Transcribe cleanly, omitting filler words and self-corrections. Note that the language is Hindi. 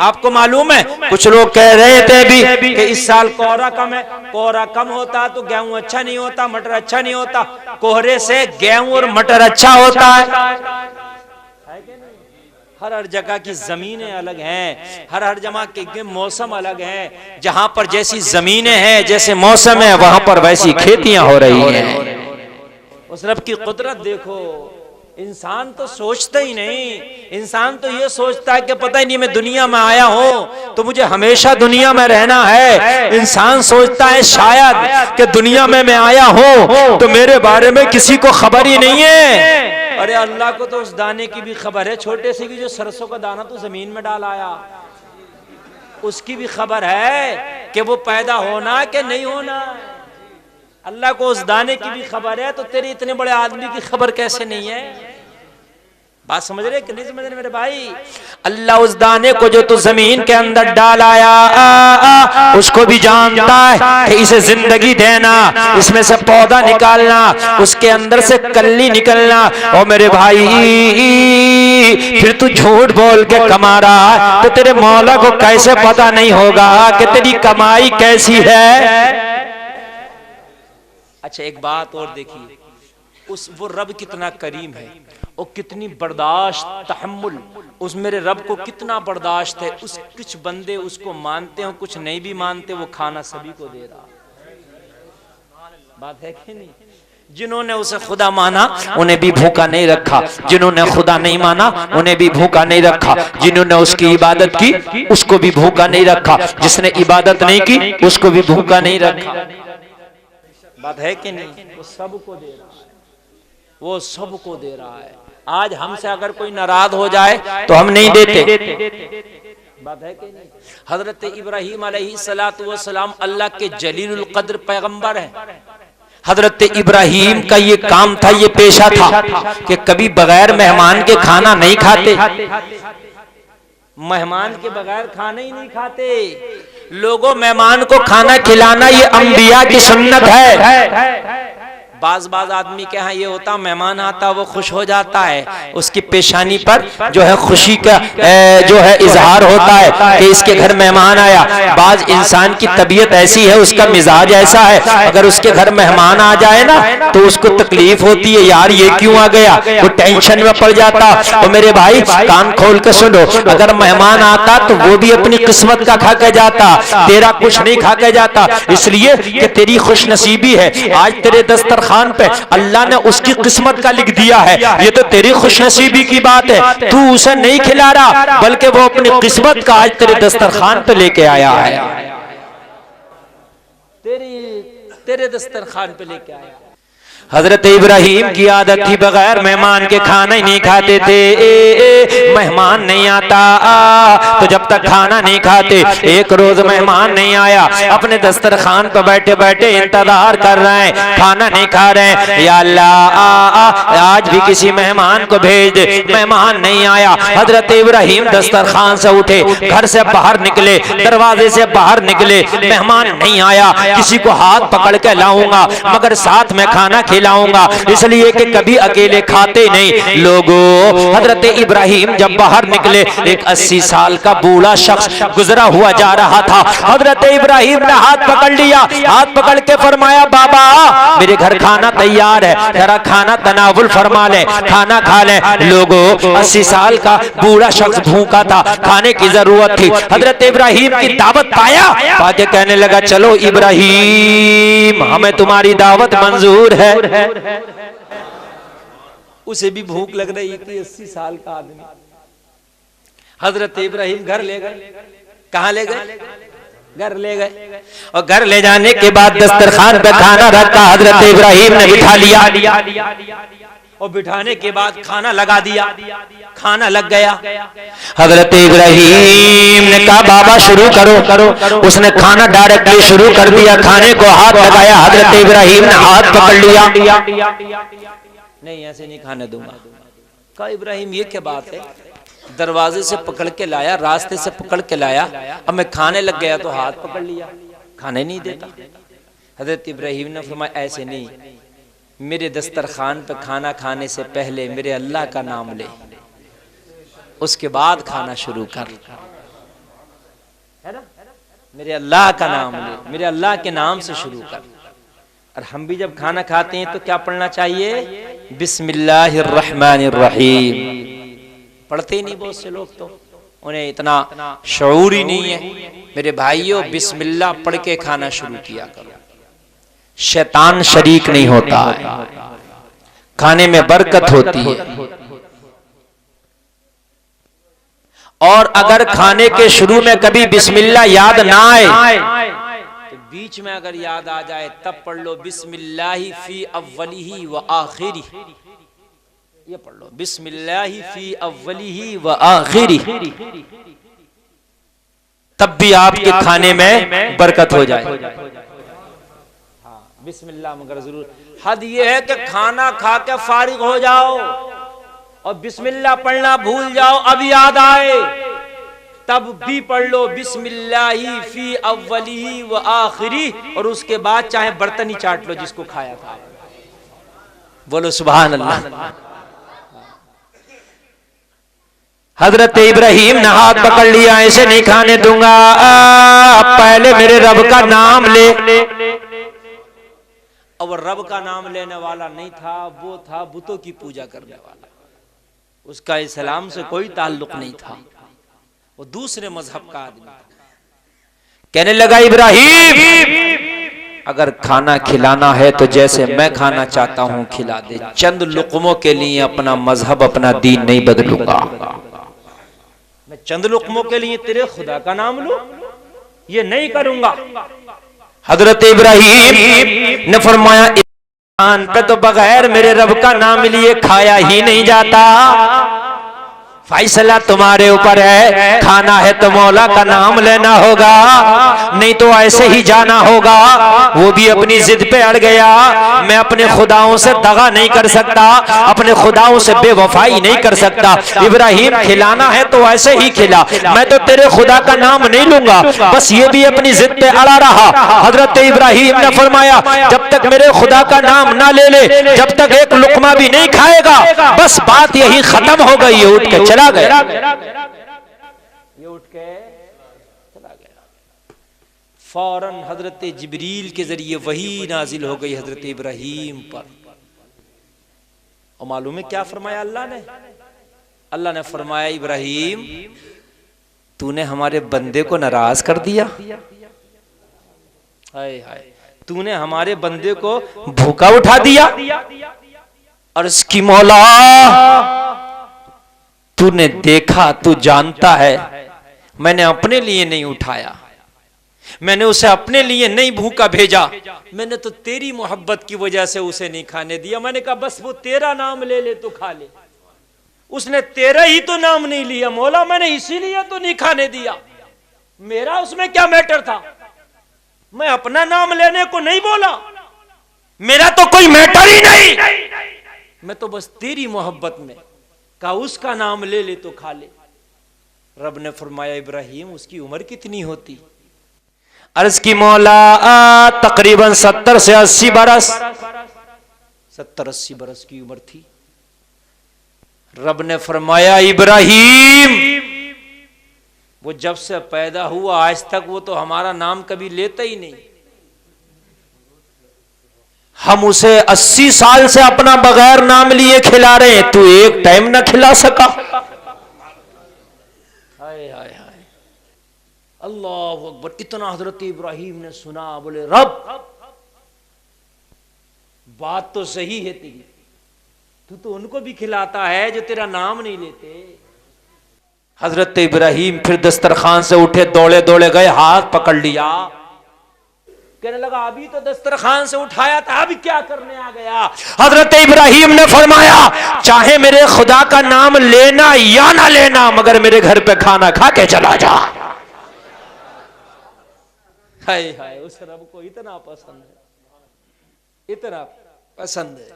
आपको मालूम है कुछ लोग कह रहे थे भी कि इस साल कोहरा कम है, कोहरा कम होता तो गेहूं अच्छा नहीं होता, मटर अच्छा नहीं होता। कोहरे से गेहूं और मटर अच्छा होता है। हर हर जगह की जमीनें अलग हैं, हर हर जगह के मौसम अलग हैं। जहां पर जैसी जमीनें हैं, जैसे मौसम है, वहां पर वैसी खेतियां हो रही हैं। उस रब की कुदरत देखो। इंसान तो सोचता ही नहीं, इंसान तो ये सोचता है कि पता ही नहीं मैं दुनिया में आया हूं तो मुझे हमेशा दुनिया में रहना है। इंसान सोचता है शायद कि दुनिया में मैं आया हूं तो मेरे बारे में किसी को खबर ही नहीं है। अरे अल्लाह को तो उस दाने की भी खबर है, छोटे से की जो सरसों का दाना तो जमीन में डाल आया, उसकी भी खबर है कि वो पैदा होना कि नहीं होना। अल्लाह को उस दाने की भी खबर है, तो तेरे इतने बड़े आदमी की खबर कैसे नहीं है? बात समझ रहे कि नहीं समझ रहे मेरे भाई? अल्लाह उस दाने को जो तू जमीन के अंदर डाल आया उसको भी जानता है कि इसे जिंदगी देना, इसमें से पौधा निकालना, उसके अंदर से कली निकलना। और मेरे भाई फिर तू झूठ बोल के कमा रहा है तो तेरे मौला को कैसे पता नहीं होगा कि तेरी कमाई कैसी है? अच्छा एक बात और देखिए, वो रब कितना करीम है और कितनी बर्दाश्त तहम्मुल, उस मेरे रब को कितना बर्दाश्त है। उस कुछ बंदे उसको मानते हो, कुछ नहीं भी मानते, वो खाना सभी को दे रहा। बात है कि नहीं? जिन्होंने उसे खुदा माना उन्हें भी भूखा नहीं रखा, जिन्होंने खुदा नहीं माना उन्हें भी भूखा नहीं रखा, जिन्होंने उसकी इबादत की उसको भी भूखा नहीं रखा, जिसने इबादत नहीं की उसको भी भूखा नहीं रखा। बात है कि नहीं? वो सबको दे रहा है, वो सबको दे रहा है। आज हमसे अगर कोई नाराज हो जाए तो हम नहीं देते। बात है कि नहीं? हजरत इब्राहीम अलैहिस्सलातु वस्सलाम अल्लाह के जलीलुल कद्र पैगंबर हैं। हजरत इब्राहीम का ये काम था, ये पेशा था कि कभी बगैर मेहमान के खाना नहीं खाते, मेहमान के बगैर खाना ही नहीं खाते। लोगों मेहमान को खाना खिलाना ये अंबिया की सुन्नत है। बाज आदमी के यहाँ ये होता, मेहमान आता वो खुश हो जाता है, उसकी पेशानी पर जो है खुशी का जो है इजहार होता है कि इसके घर मेहमान आया। बाज इंसान की तबीयत ऐसी है, उसका मिजाज ऐसा है, अगर उसके घर मेहमान आ जाए ना तो उसको तकलीफ होती है, यार ये क्यों आ गया, वो टेंशन में पड़ जाता। और मेरे भाई कान खोल के सुनो, अगर मेहमान आता तो वो भी अपनी किस्मत का खा के जाता, तेरा कुछ नहीं खा के जाता। इसलिए कि तेरी खुश नसीबी है, आज तेरे दस्तरखान पे अल्लाह ने उसकी किस्मत का लिख दिया है, ये तो तेरी खुशनसीबी की बात है। तू उसे नहीं खिला रहा बल्कि वो अपनी किस्मत का आज तेरे दस्तरखान पे लेके आया है, तेरे दस्तरखान पे लेके आया। हजरत इब्राहीम की आदत थी बगैर मेहमान के खाना ही नहीं खाते थे। मेहमान नहीं आता तो जब तक खाना नहीं खाते। एक रोज मेहमान नहीं आया, अपने दस्तरखान पर बैठे बैठे इंतजार कर रहे हैं, खाना नहीं खा रहे हैं। या अल्लाह आज भी किसी मेहमान को भेज दे, मेहमान नहीं आया। हजरत इब्राहीम दस्तरखान से उठे, घर से बाहर निकले, दरवाजे से बाहर निकले, मेहमान नहीं आया। किसी को हाथ पकड़ के लाऊंगा मगर साथ में खाना खिलाऊंगा, इसलिए कि कभी अकेले खाते नहीं। लोगों हजरत इब्राहीम जब बाहर निकले, एक 80 साल का बूढ़ा शख्स गुजरा हुआ जा रहा था। हजरत इब्राहीम ने हाथ पकड़ लिया, हाथ पकड़ के फरमाया, बाबा मेरे घर खाना तैयार है, जरा खाना तनावुल फरमा ले, खाना खा ले। लोगों 80 साल का बूढ़ा शख्स भूखा था, खाने की जरूरत थी। हजरत इब्राहीम की दावत पाया, पाके कहने लगा, चलो इब्राहीम हमें तुम्हारी दावत मंजूर है। उसे भी भूख लग रही थी, 80 साल का आदमी। हजरत इब्राहीम घर ले गए। कहां ले गए? घर ले गए। और घर ले जाने के बाद दस्तरखान पे खाना रखा, हजरत इब्राहीम ने बिठा लिया और बिठाने के बाद खाना लगा दिया, खाना लग गया। हजरत इब्राहीम ने कहा, बाबा शुरू करो। उसने खाना डायरेक्टली शुरू कर दिया, खाने को हाथ लगाया, हजरत इब्राहीम ने हाथ पकड़ लिया। नहीं ऐसे नहीं खाने दूंगा। कहा इब्राहीम ये क्या बात है, दरवाजे से पकड़ के लाया, रास्ते से पकड़ के लाया, अब मैं खाने लग गया तो हाथ पकड़ लिया, खाने नहीं देता। हजरत इब्राहीम ने फरमाया ऐसे नहीं, मेरे दस्तरखान पे खाना खाने से पहले मेरे अल्लाह का नाम ले, उसके बाद खाना शुरू कर। है ना, मेरे अल्लाह का नाम ले, मेरे अल्लाह के नाम से शुरू कर। और हम भी जब खाना खाते हैं तो क्या पढ़ना चाहिए? बिस्मिल्लाहिर्रहमानिर्रहीम। पढ़ते ही नहीं बहुत से लोग, तो उन्हें इतना शऊर ही नहीं है। मेरे भाइयों, बिस्मिल्लाह पढ़ के खाना शुरू किया करो, शैतान शरीक नहीं होता है, खाने में बरकत होती है। और अगर खाने के शुरू में कभी बिस्मिल्लाह याद ना आए तो बीच में अगर याद आ जाए तब पढ़ लो बिस्मिल्लाहि फी अव्वलिही व आखिरी। ये पढ़ लो बिस्मिल्लाहि फी अव्वलिही व आखिरी, तब भी आपके खाने में बरकत हो जाए। हाँ, बिस्मिल्लाह मगर जरूर। हद ये है कि खाना खा के फारिग हो जाओ और बिस्मिल्लाह पढ़ना भूल जाओ, अब याद आए तब भी पढ़ लो बिस्मिल्लाहि फी अव्वलिही व आखिरी, और उसके बाद चाहे बर्तन ही चाट लो जिसको खाया था। बोलो सुभान अल्लाह। हजरत इब्राहिम ने हाथ पकड़ लिया, ऐसे नहीं खाने दूंगा, पहले मेरे रब का नाम ले। अब रब का नाम लेने वाला नहीं था, वो था बुतों की पूजा करने वाला। उसका इस्लाम से कोई ताल्लुक नहीं था, वो दूसरे मजहब का आदमी था। कहने लगा इब्राहिम, अगर खाना खिलाना है तो जैसे मैं खाना चाहता हूं खिला दे, चंद लुकमों के लिए अपना मजहब अपना दीन नहीं बदलूंगा। मैं चंद लुकमों के लिए तेरे खुदा का नाम लूं, ये नहीं करूंगा। हजरत इब्राहिम ने फरमाया, इंसान पे तो बगैर मेरे रब का नाम लिए खाया ही नहीं जाता, फैसला तुम्हारे ऊपर है। खाना है तो मौला का नाम लेना होगा, नहीं तो ऐसे ही जाना होगा। वो भी अपनी जिद पे अड़ गया, मैं अपने खुदाओं से दगा नहीं कर सकता, अपने खुदाओं से बेवफाई नहीं कर सकता। इब्राहिम, खिलाना है तो ऐसे ही खिला, मैं तो तेरे खुदा का नाम नहीं लूंगा। बस ये भी अपनी जिद पे अड़ा रहा। हजरत इब्राहिम ने फरमाया, जब तक मेरे खुदा का नाम ना ले ले, जब तक एक लुकमा भी नहीं खाएगा, बस बात यही खत्म हो गई। उठ के चला गया, ये उठ के चला गया। फौरन हजरत जिब्रील के जरिए वही नाजिल हो गई हजरत इब्राहिम पर। और मालूम है क्या फरमाया अल्लाह ने? अल्लाह ने फरमाया, इब्राहिम तूने हमारे बंदे को नाराज कर दिया। हाय हाय, तूने हमारे बंदे को भूखा उठा दिया। और इसकी मौला, तूने देखा, तू जानता है मैंने अपने लिए नहीं उठाया, मैंने उसे अपने लिए नहीं भूखा भेजा, मैंने तो तेरी मोहब्बत की वजह से उसे नहीं खाने दिया। मैंने कहा बस वो तेरा नाम ले ले तो खा ले, उसने तेरा ही तो नाम नहीं लिया मौला, मैंने इसीलिए तो नहीं खाने दिया। मेरा उसमें क्या मैटर था? मैं अपना नाम लेने को नहीं बोला, मेरा तो कोई मैटर ही नहीं, मैं तो बस तेरी मोहब्बत में कहा उसका नाम ले ले तो खा ले। रब ने फरमाया, इब्राहिम उसकी उम्र कितनी होती? अर्ज की मौला, तकरीबन 70 से 80 बरस, 70-80 बरस की उम्र थी। रब ने फरमाया, इब्राहिम वो जब से पैदा हुआ आज तक वो तो हमारा नाम कभी लेता ही नहीं। हम उसे 80 साल से अपना बगैर नाम लिए खिला रहे हैं, तू एक टाइम ना खिला सका। हाय हाय हाय, अल्लाह अकबर। इतना हजरत इब्राहिम ने सुना, बोले रब बात तो सही है तेरी, तू तो उनको भी खिलाता है जो तेरा नाम नहीं लेते। हजरत इब्राहिम फिर दस्तरखान से उठे, दौड़े दौड़े गए, हाथ पकड़ लिया, कहने लगा अभी तो दस्तरखान से उठाया था, अभी क्या करने आ गया? हजरत इब्राहिम ने फरमाया, चाहे मेरे खुदा का नाम लेना या ना लेना, मगर मेरे घर पे खाना खा के चला जा। हाय हाय, उस रब को इतना पसंद है, इतना पसंद है।